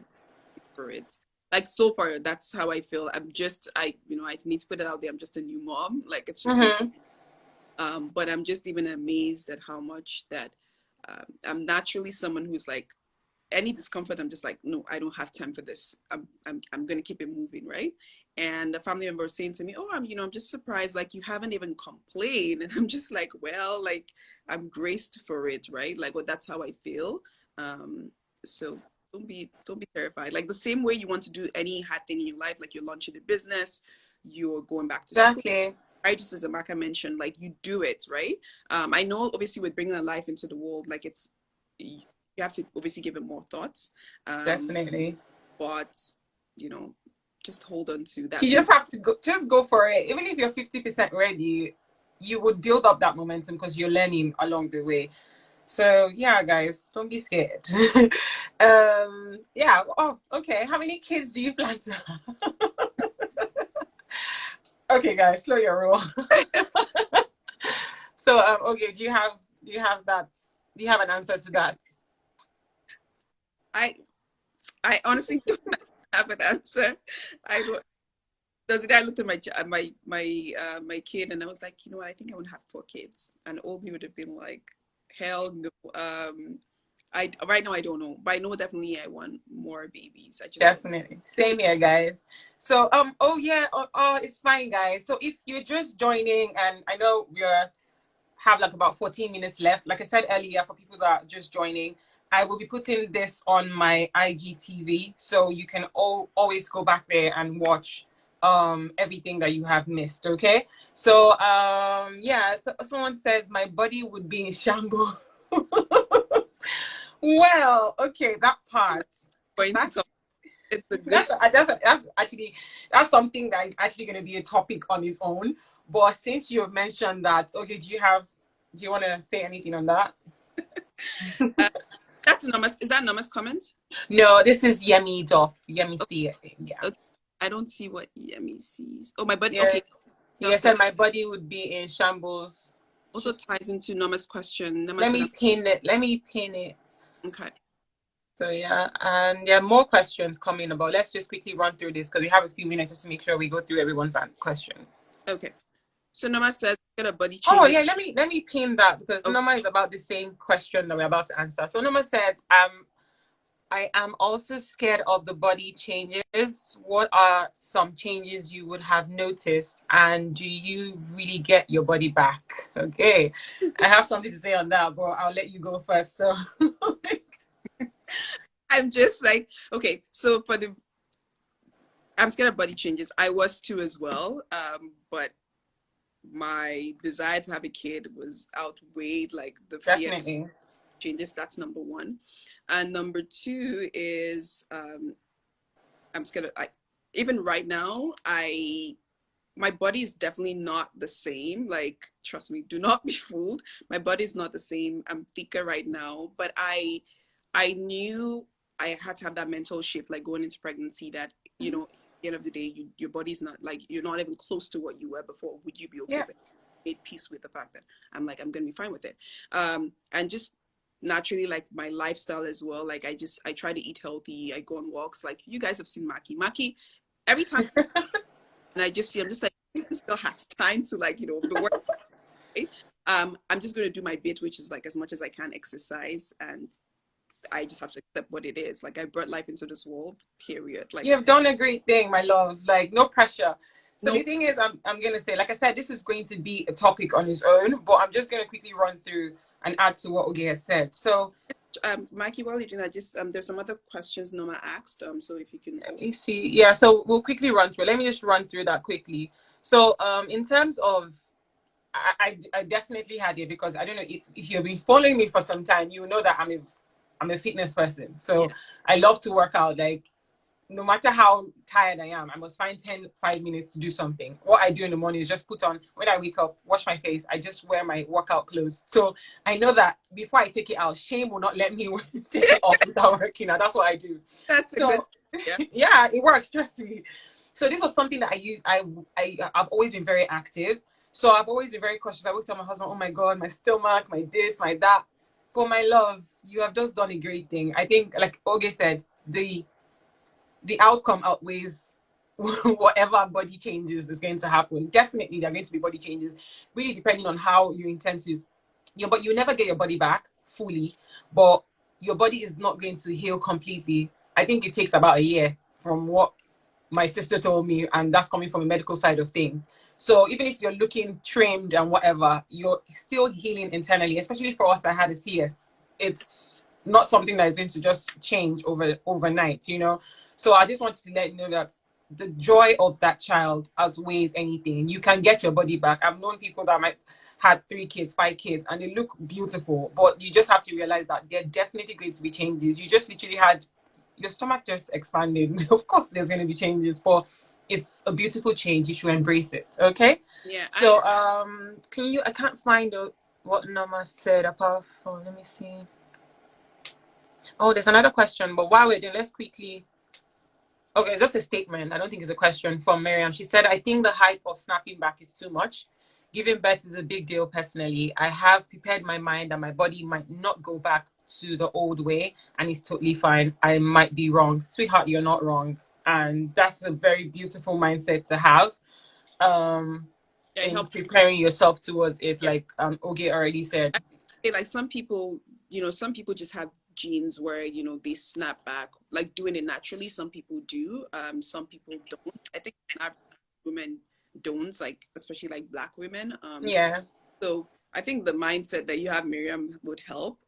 B: for it. Like, so far, that's how I feel. I need to put it out there. I'm just a new mom. Like, it's just me. But I'm just even amazed at how much that I'm naturally someone who's like, any discomfort, I'm just like, no, I don't have time for this. I'm gonna keep it moving, right? And a family member was saying to me, oh, I'm just surprised, like you haven't even complained. And I'm just like, well, like I'm graced for it, right? Like, well, that's how I feel. So don't be terrified. Like the same way you want to do any hard thing in your life, like you're launching a business, you're going back to school,
A: Exactly.
B: right, just as Amaka mentioned, like you do it, right? I know obviously with bringing a life into the world, like it's, you have to obviously give it more thoughts.
A: Definitely.
B: But, you know, just hold on to that
A: You
B: piece.
A: just have to go for it. Even if you're 50% ready, you would build up that momentum because you're learning along the way. So yeah, guys, don't be scared. Yeah. Oh, okay. How many kids do you plan to have? Okay, guys, slow your roll. So okay, do you have an answer to that?
B: I I honestly don't have an answer. I don't. Does it? I looked at my kid, and I was like, you know what? I think I want to have 4 kids. And old me would have been like, hell no. I right now I don't know, but I know definitely I want more babies. I just don't.
A: Definitely. Same here, guys. So oh yeah, it's fine, guys. So if you're just joining, and I know we're have like about 14 minutes left. Like I said earlier, for people that are just joining, I will be putting this on my IGTV, so you can always go back there and watch everything that you have missed. Okay. So yeah, so someone says my body would be in shambles. Well, okay, that part.
B: Going to
A: That's
B: talk. It's a good.
A: that's actually that's something that is actually going to be a topic on its own. But since you've mentioned that, okay, do you want to say anything on that?
B: That's anonymous. Is that anonymous comment?
A: No, this is Yemi Doff. Yemi
B: Okay,
A: C, I think. Yeah.
B: okay. I don't see what Yemi sees. Oh, my body.
A: Yeah.
B: Okay.
A: He said my body would be in shambles.
B: Also ties into Nama's question. Nama
A: Let
B: said,
A: me pin it. Let me pin it.
B: okay.
A: So yeah, and there are more questions coming about. Let's just quickly run through this because we have a few minutes just to make sure we go through everyone's question.
B: Okay. So Nama says, get a body
A: Oh
B: changes.
A: yeah, let me pin that because
B: Okay.
A: Noma is about the same question that we're about to answer. So Noma said, I am also scared of the body changes. What are some changes you would have noticed, and do you really get your body back? Okay, I have something to say on that, but I'll let you go first. So
B: I'm just like, okay, so I'm scared of body changes. I was too as well. But my desire to have a kid was outweighed like the fear of
A: definitely,
B: changes. That's number one. And number two is I'm scared of, even right now, my body is definitely not the same. Like, trust me, do not be fooled. My body is not the same. I'm thicker right now, but I knew I had to have that mental shift, like going into pregnancy, that, you know, at the end of the day, your body's not like, you're not even close to what you were before. Would you be okay
A: yeah.
B: with it? Made peace with the fact that I'm like, I'm gonna be fine with it. And just naturally, like my lifestyle as well. Like I try to eat healthy. I go on walks. Like you guys have seen Maki. Every time, and I'm just like, this still has time to, like, you know, the work. Right? I'm just gonna do my bit, which is like as much as I can exercise, and I just have to accept what it is. Like I brought life into this world, period. Like
A: You've done a great thing, my love. Like no pressure. So
B: no,
A: the thing is, I'm gonna say, like I said, this is going to be a topic on its own, but I'm just gonna quickly run through and add to what Oge has said. So
B: Mikey, while you're doing that, just there's some other questions Noma asked. So if you can
A: let
B: also.
A: me see. Yeah, so we'll quickly run through. Let me just run through that quickly. So in terms of I definitely had it because I don't know if you've been following me for some time, you know that I'm a fitness person. So
B: Yeah,
A: I love to work out. Like no matter how tired I am, I must find 5 minutes to do something. What I do in the morning is just put on, when I wake up, wash my face, I just wear my workout clothes. So I know that before I take it out, shame will not let me take it off without working out. That's what I do.
B: that's a good.
A: So
B: Yeah.
A: yeah, it works, trust me. So this was something that I use. I've always been very active. So I've always been very cautious. I always tell my husband, oh my God, my stomach, my this, my that. For my love, you have just done a great thing. I think, like Oge said, the outcome outweighs whatever body changes is going to happen. Definitely, there are going to be body changes, really depending on how you intend to. But you never get your body back fully, but your body is not going to heal completely. I think it takes about a year from what my sister told me, and that's coming from a medical side of things. So even if you're looking trimmed and whatever, you're still healing internally, especially for us that had a CS. It's not something that is going to just change overnight, you know. So I just wanted to let you know that the joy of that child outweighs anything. You can get your body back. I've known people that might had 3 kids, 5 kids, and they look beautiful, but you just have to realize that there are definitely going to be changes. You just literally had your stomach just expanded. Of course there's going to be changes, but it's a beautiful change. You should embrace it. Okay.
B: Yeah.
A: So can you, I can't find what Nama said apart from, let me see. Oh, there's another question, but while we're doing, let's quickly. Okay, it's just a statement. I don't think it's a question from Miriam. She said, I think the hype of snapping back is too much. Giving birth is a big deal personally. I have prepared my mind that my body might not go back to the old way, and it's totally fine. I might be wrong. Sweetheart, you're not wrong. And that's a very beautiful mindset to have. In preparing yourself towards it, like Oge already said.
B: Like some people, some people just have genes where, they snap back, like doing it naturally. Some people do. Some people don't. I think women don't, like, especially like Black women.
A: Yeah.
B: So I think the mindset that you have, Miriam, would help.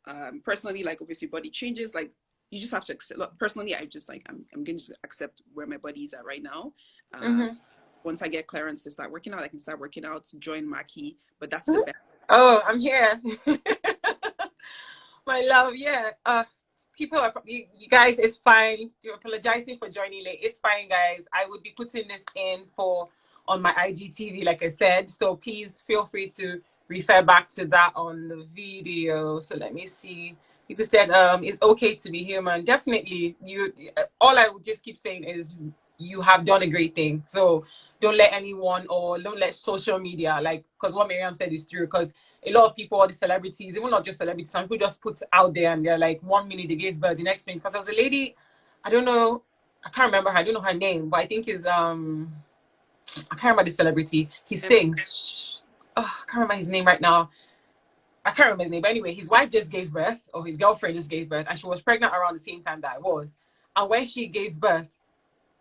B: Personally, like, obviously body changes, like, you just have to accept. Personally, I just like, I'm going to accept where my body is at right now. Once I get clearance to start working out, I can start working out, join Macky, but that's the best.
A: Oh, I'm here. My love, yeah. People are probably, you guys, it's fine. You're apologizing for joining late. It's fine, guys. I would be putting this in on my IGTV, like I said. So please feel free to refer back to that on the video. So let me see. People said it's okay to be human. Definitely. All I would just keep saying is you have done a great thing. So don't let anyone, or don't let social media, like, because what Miriam said is true, because a lot of people, all the celebrities, even not just celebrities, some people just put out there and they're like, 1 minute they gave birth, the next minute, because there's a lady, I don't know, I can't remember her, I don't know her name, but I think is I can't remember the celebrity. He sings. Oh, I can't remember his name right now. I can't remember his name, but anyway, his wife just gave birth, or his girlfriend just gave birth, and she was pregnant around the same time that I was. And when she gave birth,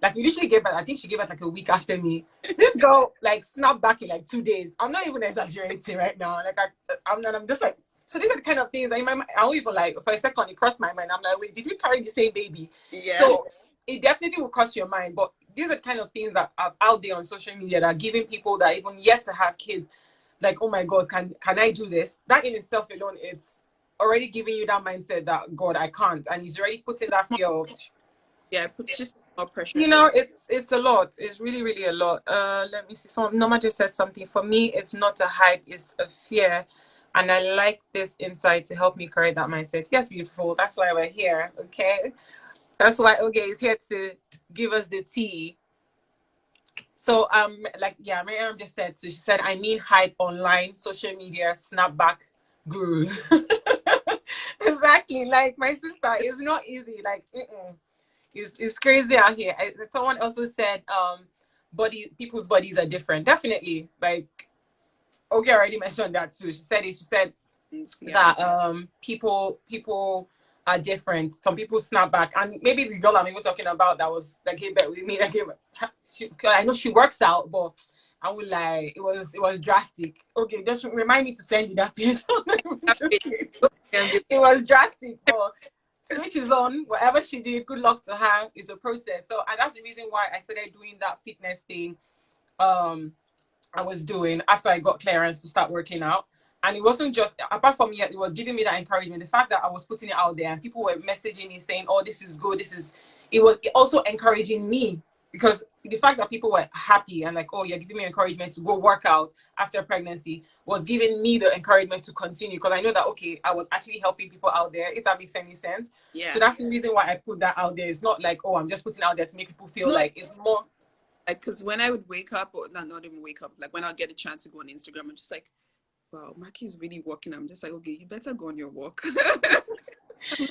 A: like, we literally gave birth, I think she gave birth like a week after me. This girl, like, snapped back in like 2 days. I'm not even exaggerating right now. Like, I'm just like, so these are the kind of things that in my mind, I don't even, like, for a second, it crossed my mind. I'm like, wait, did we carry the same baby?
B: Yeah.
A: So it definitely will cross your mind. But these are the kind of things that are out there on social media that are giving people that even yet to have kids, like, oh my God, can I do this? That in itself alone, it's already giving you that mindset that, God, I can't. And he's already putting that fear of...
B: Yeah, it puts just more pressure.
A: It's a lot. It's really, really a lot. Let me see. Norma just said something. For me, it's not a hype, it's a fear. And I like this insight to help me correct that mindset. Yes, beautiful. That's why we're here. Okay. That's why Oge is here to give us the tea. So Miriam just said, so she said, I mean hype online, social media, snapback gurus. Exactly. Like, my sister, it's not easy. Like, it's crazy out here. Someone also said people's bodies are different. Definitely. Like, okay, I already mentioned that too. She said that people are different. Some people snap back, and maybe the girl I'm even talking about that was that gave birth with me, I know she works out, but I would like, it was drastic. Okay, just remind me to send you that page. It was drastic, but which is on whatever she did, good luck to her. It's a process. So, and that's the reason why I started doing that fitness thing I was doing after I got clearance to start working out. And it wasn't just, apart from it was giving me that encouragement, the fact that I was putting it out there and people were messaging me saying, oh, this is good, it was also encouraging me, because the fact that people were happy and like, oh, you're giving me encouragement to go work out after pregnancy was giving me the encouragement to continue, because I know that, okay, I was actually helping people out there, if that makes any sense.
B: Yeah.
A: So that's the reason why I put that out there. It's not like, oh, I'm just putting out there to make people feel like it's more.
B: Like, because when I would wake up, or not even wake up, like when I'll get a chance to go on Instagram, I'm just like, wow, Macky's really walking. I'm just like, okay, you better go on your walk.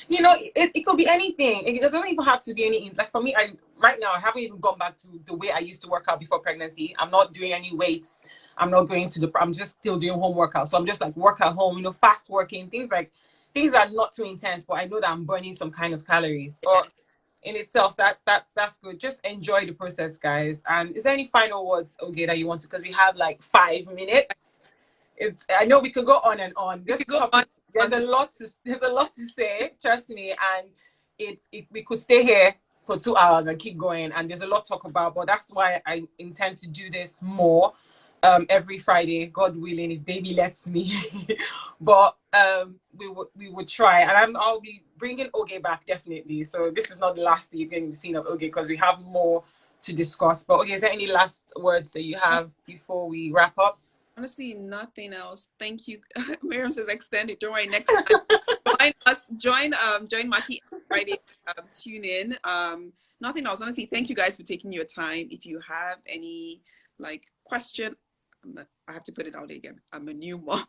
A: It could be anything. It doesn't even have to be any, like for me, right now, I haven't even gone back to the way I used to work out before pregnancy. I'm not doing any weights. I'm not going to I'm just still doing home workouts. So I'm just like work at home, fast working, things are not too intense, but I know that I'm burning some kind of calories. But in itself, that's good. Just enjoy the process, guys. And is there any final words, okay, that you want to, because we have like 5 minutes. I know we could go on and on. This topic, there's a lot to say, trust me, and we could stay here for 2 hours and keep going, and there's a lot to talk about, but that's why I intend to do this more every Friday, God willing, if baby lets me. But we would try, and I'll be bringing Oge back definitely. So this is not the last you're going to see of Oge, because we have more to discuss. But Oge, is there any last words that you have before we wrap up?
B: Honestly, nothing else. Thank you. Miriam says extended. Don't worry. Next time, join us. Join Maki Friday. Tune in. Nothing else. Honestly, thank you guys for taking your time. If you have any question, I have to put it out again. I'm a new mom.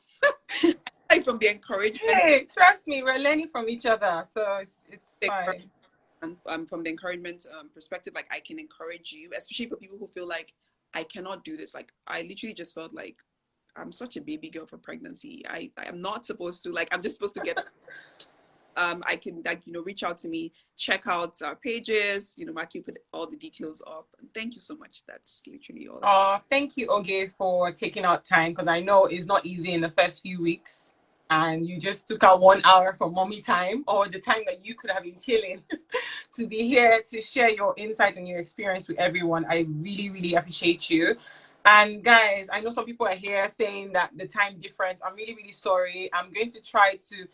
B: From the encouragement.
A: Hey, trust me, we're learning from each other, so it's fine.
B: From the encouragement perspective, I can encourage you, especially for people who feel like I cannot do this. I literally just felt like I'm such a baby girl for pregnancy. I am not supposed to, I'm just supposed to get I can reach out to me, check out our pages, Maki put all the details up. And thank you so much. That's literally all.
A: Thank you, Oge, for taking out time, because I know it's not easy in the first few weeks, and you just took out 1 hour for mommy time, or the time that you could have been chilling, to be here to share your insight and your experience with everyone. I really, really appreciate you. And guys, I know some people are here saying that the time difference, I'm really, really sorry. I'm going to try to,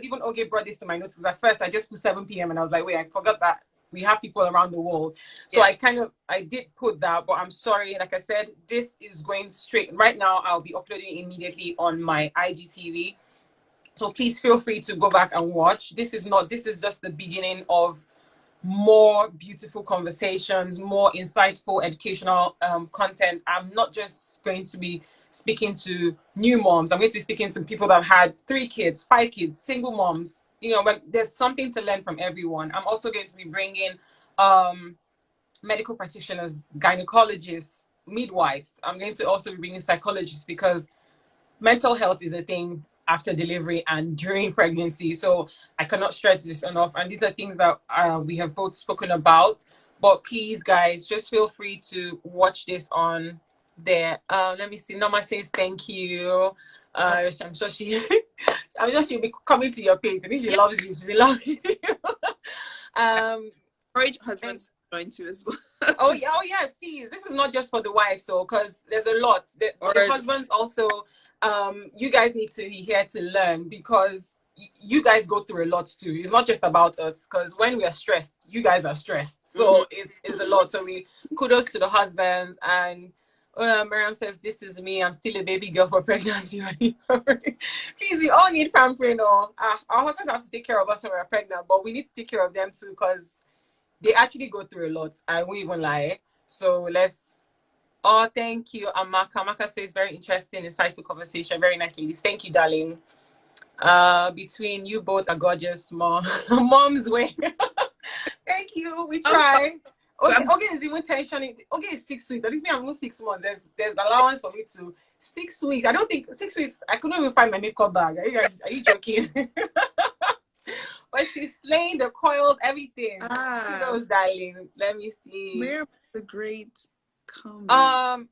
A: even Oge brought this to my notes, because at first I just put 7 p.m. and I was like, wait, I forgot that we have people around the world. So yeah. I did put that, but I'm sorry. Like I said, this is going straight. Right now, I'll be uploading immediately on my IGTV. So please feel free to go back and watch. This is just the beginning of more beautiful conversations, more insightful, educational content. I'm not just going to be speaking to new moms. I'm going to be speaking to people that have had 3 kids, 5 kids, single moms. But there's something to learn from everyone. I'm also going to be bringing medical practitioners, gynecologists, midwives. I'm going to also be bringing psychologists, because mental health is a thing after delivery and during pregnancy. So I cannot stress this enough. And these are things that we have both spoken about. But please, guys, just feel free to watch this on there. Let me see. Norma says thank you. I'm sure she'll be coming to your page. I think she loves you. She's in love with you.
B: Encourage husbands to join too as well.
A: Oh yes, please. This is not just for the wives, so because there's a lot. The husbands also. You guys need to be here to learn, because you guys go through a lot too. It's not just about us, because when we are stressed, you guys are stressed. So it's a lot. So kudos to the husbands. And Miriam says, this is me. I'm still a baby girl for pregnancy. Please, we all need pampering. Our husbands have to take care of us when we're pregnant, but we need to take care of them too, because they actually go through a lot. I won't even lie. So thank you, Amaka. Amaka says, very interesting, insightful conversation. Very nice, ladies. Thank you, darling. Between you both are gorgeous, mom's way. Thank you. We try. Okay, is even tensioning. Okay, it's 6 weeks. At least me, I'm not 6 months. There's allowance for me to 6 weeks. I don't think 6 weeks. I couldn't even find my makeup bag. Are you joking? But she's slaying the coils, everything. Those, darling. Let me see.
B: Where the great comment?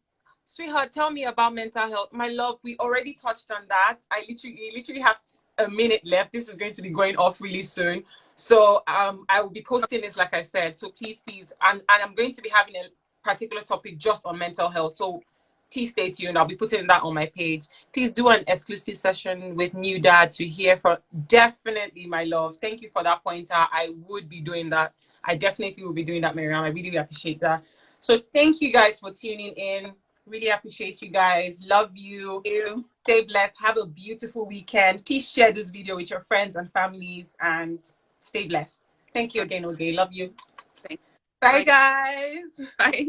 A: Sweetheart, tell me about mental health. My love, we already touched on that. You literally have a minute left. This is going to be going off really soon. So I will be posting this, like I said. So please, and I'm going to be having a particular topic just on mental health. So please stay tuned. I'll be putting that on my page. Please do an exclusive session with new dad to hear from. Definitely, my love. Thank you for that pointer. I would be doing that. I definitely will be doing that, Miriam. I really, really appreciate that. So thank you guys for tuning in. Really appreciate you guys. Love you. Stay blessed. Have a beautiful weekend. Please share this video with your friends and families, and stay blessed. Thank you again, Oge. Love you.
B: Thanks.
A: Bye, guys.
B: Bye.